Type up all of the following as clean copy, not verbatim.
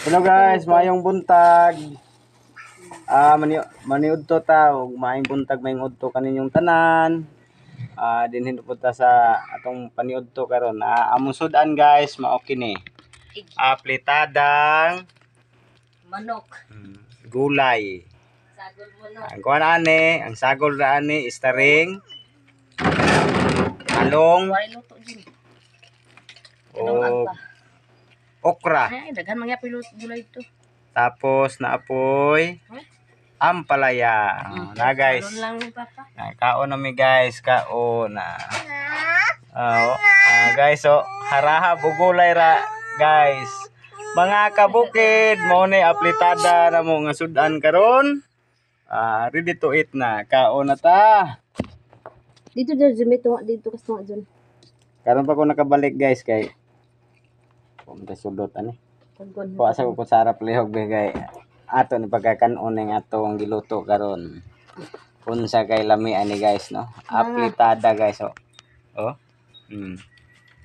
Hello guys, mayong buntag. Maniud to ta ug maayong buntag mayong udto kaninyong tanan. Dinhi punta sa atong paniudto karon. Among sudan guys, mao kini. Apletadang manok. Gulay. Sagol manok. Ang kuan ani, ang sagol ra ani istaring talong Wala luto din. o okra. Ay, daghan mga pilot gulay ito. Tapos naapoy ampalaya. Na guys. Karon lang ni Papa. Kaon nami guys, kaon na. Guys, harahab ug gulay ra guys. Mga kabukid, mo ni aplitada na mo nga sudan karon. Ready to eat na. Kaon na ta. Dito dyan, Jimito. Dito kasi nga dyan. Karon pa ko nakabalik guys kay pumunta sulot ani. Kuha sa ko sarap lihog kay ato ni pagkakanon ning ato ang giluto karon. Unsa kay lami ani guys no. Aplitada guys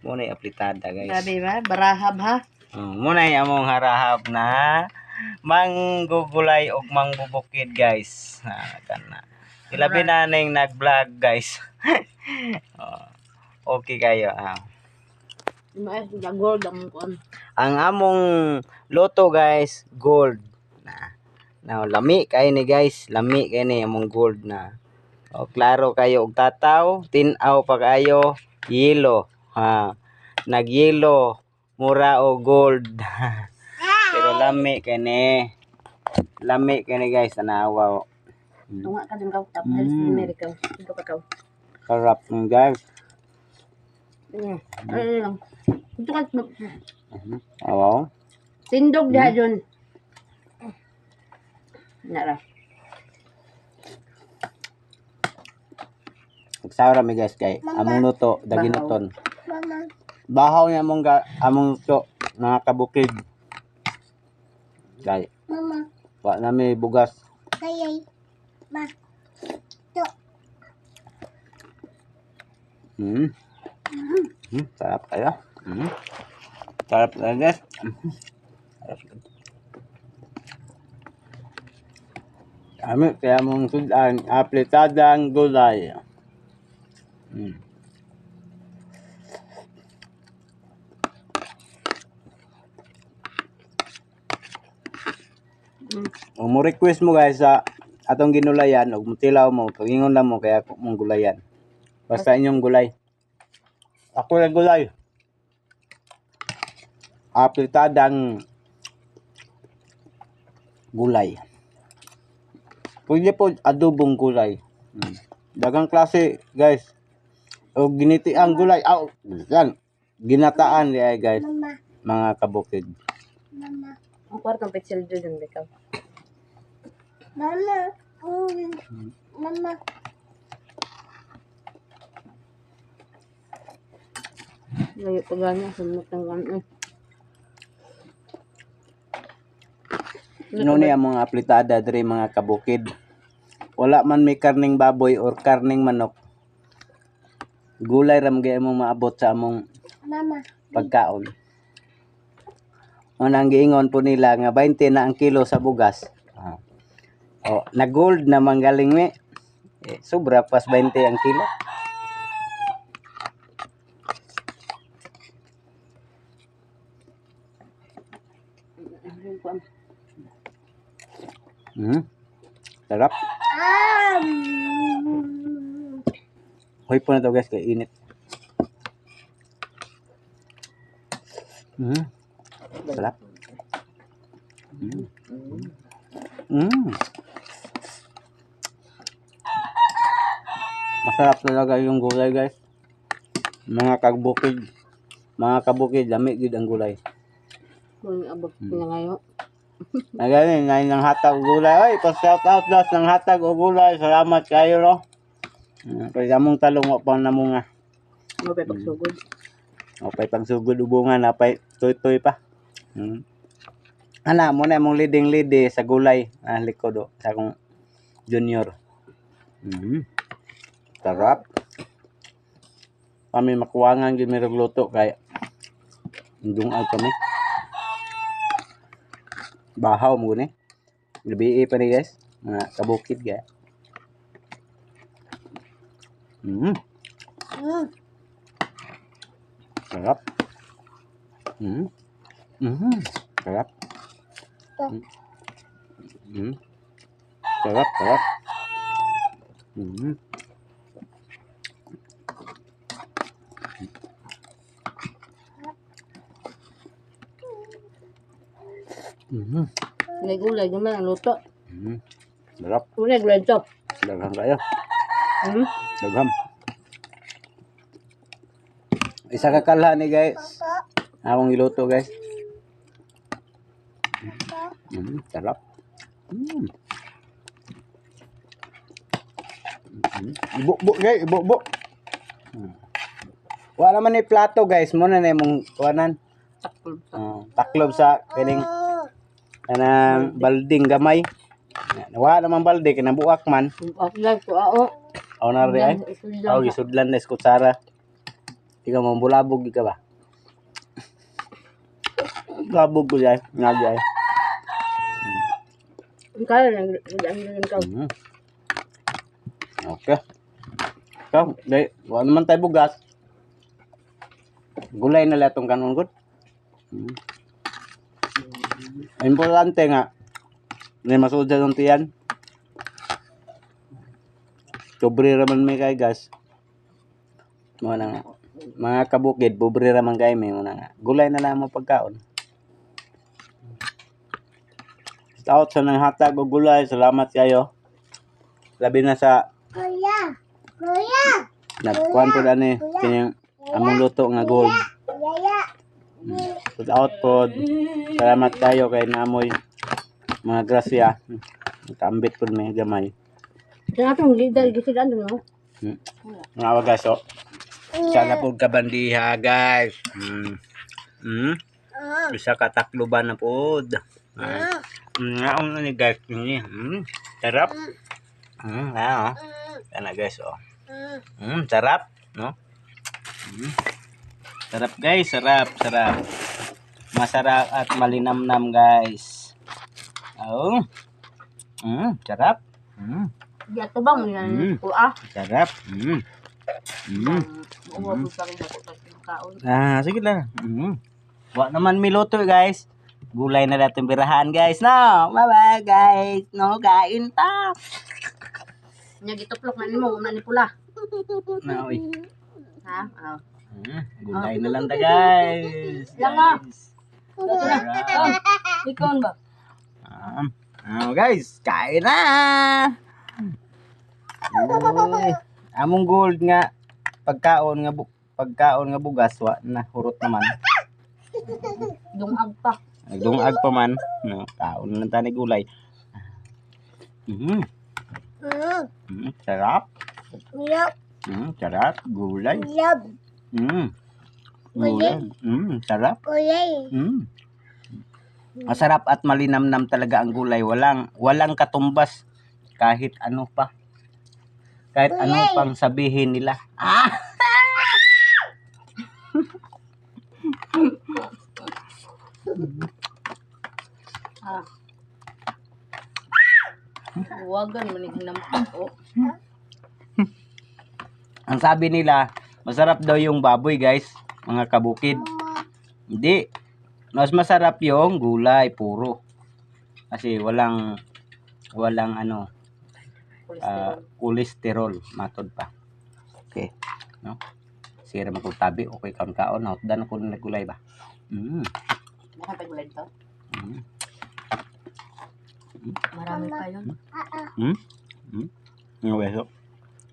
Muna aplitada guys. Grabe ba? Barahab ha? Muna among harahab na manggugulay og mangbubukid guys. Kana. Ilabi na ning nag-vlog guys. Okay kayo. Mas gold ang kuan. Ang among loto guys, gold. Now, lami kay ni guys, lami kay ni among gold na. Klaro kayo og tataw, tin-aw pa kayo, yelo. Nag-yelo, mura o gold. Pero lami kay ni. Lami kay ni guys, tanawa. Tunga ka dyan ka. Tapos America. Dito ka ka. Sarap ng guys. Ano lang. Ito ka. Wow. Tindog diha dyan. Nara. Nagsawra mi guys kay among luto daginuton. Bahaw ni among luto mga kabukid. Kay Mama. Wa na may bugas. Kayay. Ma. To. Sarap kayo. Sarap na guys. Kami kaya mong sudan apletadang gulay. Kung mo request mo guys sa atong ginulayan ug mutilaw mo, pagingon lang mo kaya mong gulayan. Basta inyong gulay. Ako lang gulay. Apletadang gulay. Pwede po adobong gulay. Dagang klase guys. O ginitiang gulay. Yan. Ginataan ay guys. Mama. Mga kabukid. Mama. Ang kwartong pixel dyan bitaw. Mama. Mama. Layo pa ganya. Sumot ng gano'n. Ni ang mga aplitada diri mga kabukid. Wala man may karning baboy or karning manok. Gulay ram gyud mo maabot sa among Mama. pagkaon. Unang giingon po nila nga 20 na ang kilo sa bugas. Na gold na manggaling mi. Sobra pas 20 ang kilo. Sarap. Hoy po na to guys, kay init. Sarap. Masarap talaga yung gulay guys. Mga kabukid, lami gid ang gulay. Kung abot na ngayon. Nagaling, ngayon ng hatag o gulay. Ay, pa-shout out das ng hatag o gulay. Salamat kayo, no? Kaya mong talong o pang namunga. Ano pa pagsugod? O pa'y pagsugod ubungan, napay toy-toy pa. Ana, muna mong leading-lidi sa gulay. Likod o, sa akong junior. Sarap. Kami makuwangan, gimirog luto, kaya Indung kami. Bahaw mo ni. Gabi pa ni guys. Mga kabukid ga. Mm. Sarap. Mm. Mm. Sarap. Mm. Sarap, sarap. Mm. Mm. May gulay naman ang luto. Mm. Sarap. May gulay ito. Daghang kayo. Hmm? Daghang. Isa ka kalha ni guys. Akong iluto guys. Mm. Sarap. Mm. Mm. Ibo-bo guys, ibo-bo. Mm. Wala naman ni plato guys. Muna na yung kuhanan. Taklob sa kining kanang balding gamay. Wala naman balde kinabuak man. Aflag ko ako. Aw na rin ay. Aw gisudlan na kutsara. Ikaw mo bulabog di ka ba? Bulabog ko jay, ngagi ay. Kaya nang ikaw. Okay. Ikaw, wala naman tayo bugas. Gulay na latong kanon gud. Importante nga may masud sa tiyan. Sobre raman may kay gas. Mo na nga. Mga kabukid, pobre raman kay may mo na nga. Gulay na lang mo pagkaon. Out sa nang hatag og gulay, salamat kayo. Labi na sa Kuya. Kuya. nagkuhan po ani kanyang among luto nga gold. Yaya. Put out po. Salamat kayo kay naamoy mga grasya. Kambit po may gamay. Kaya itong leader gisigan doon, no? Mga wagaso. Sana po kabandiha guys. Isa ka takluban na po. Ngaon ni guys ni. Sarap. Kana guys oh. Sarap, no? Sarap guys, sarap. Masarap at malinamnam guys. Oh. Sarap. Di ato bang yan ko ah. Sarap. Uwa po sa rin ako sa kaon. Sige lang. Wa naman miluto guys. Gulay na natin birahan guys. No, bye-bye guys. No, kain ta. Nya gituplok na nimo na ni pula. Na, uy. Ha? Gulay na lang ta guys. Lang ah. Sarap. Ikaw ba? Guys, kain na. Uy, among gold nga pagkaon nga bugas wa na hurot naman. Dungag pa. Nagdungag pa man. No, kaon lang tani gulay. Sarap. Yup. Sarap gulay. Yup. Gulay. Sarap. Kuya. Masarap at malinamnam talaga ang gulay. Walang katumbas kahit ano pa. Kahit ano pang sabihin nila. Huwagan mo ni hinampo. Ang sabi nila, masarap daw yung baboy guys, mga kabukid. Hindi. Mas masarap yung gulay puro. Kasi walang ano, kolesterol matod pa. Okay, no? Sira man kung tabi, okay kaon na dan ko na gulay ba. Nakapag gulay to. Marami pa yun. Beso.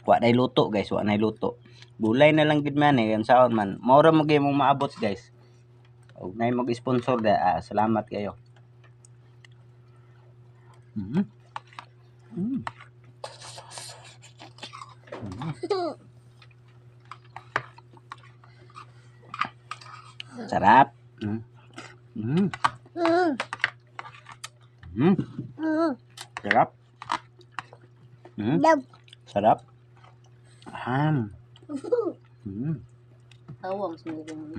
Wa na luto guys, wa na luto. Gulay na lang gid man yan saon man. Maura mo gyud mong maabot guys. Og nay mag-sponsor da, salamat kayo. Sarap. Sarap. Yup. Sarap. Tawang sumilong.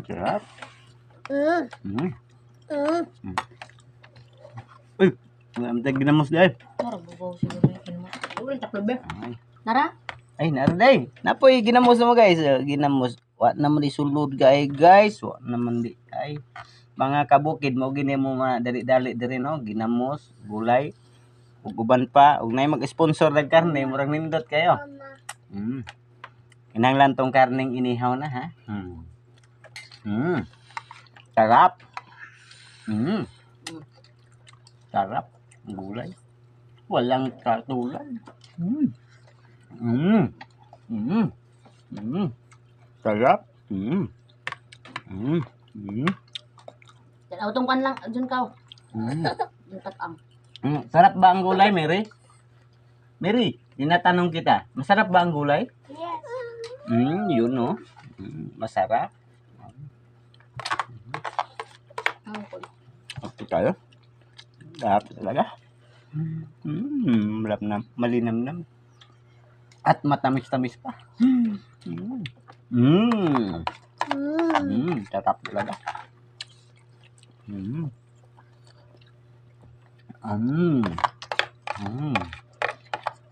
Sarap. Mm. Mm. Uy, ang tag ginamos dahil. Nara, bubaw siguro yung mo. Ulo, taplo ba? Nara? Ay, naraday. Napoy, ginamos mo guys. Ginamos. Wa naman di sulod guys. Wa naman di ay. Mga kabukid mo gini mo dali-dali diri no. Ginamos, gulay, ug uban pa. Ug nay mag-sponsor ng karne, murag nindot kayo. Mm. Kinahanglan tong karneng inihaw na ha. Sarap. Sarap. Ang gulay. Walang katulad. Sarap. Utong kan lang, dyan ka. Yung tatang. Sarap ba ang gulay, Mary? Mary, tinatanong kita, masarap ba ang gulay? Yes. Yun no. Masarap. Okay tayo. Sarap talaga. Malap na, malinamnam. At matamis-tamis pa. Sarap talaga.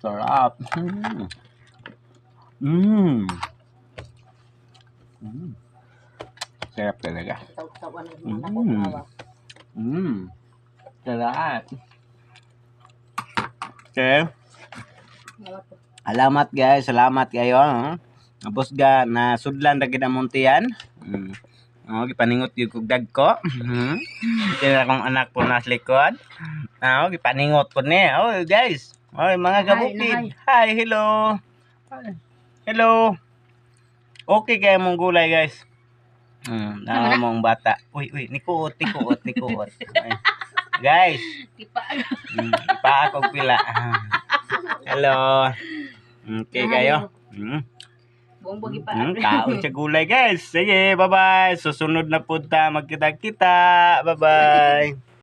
Sarap. Sarap talaga. Taw-tawan ng mga nakot. Sarap. Okay. Salamat guys, salamat kayo. Tapos ga na sudlan ra gid ang muntian. Gipaningot gyud kog dagko. Kaya akong anak po nas likod. Gipaningot ko ni. Oh guys. Oy mga kabukid. Hi, hello. Hello. Okay kayo mong gulay guys. Mong bata. Uy, nikuot. Ay. Guys. Ipa ako pila. Hello. Okay kayo. Buong bagi pa. Kaon sa gulay guys. Sige, bye-bye. Susunod na punta. Magkita-kita. Bye-bye.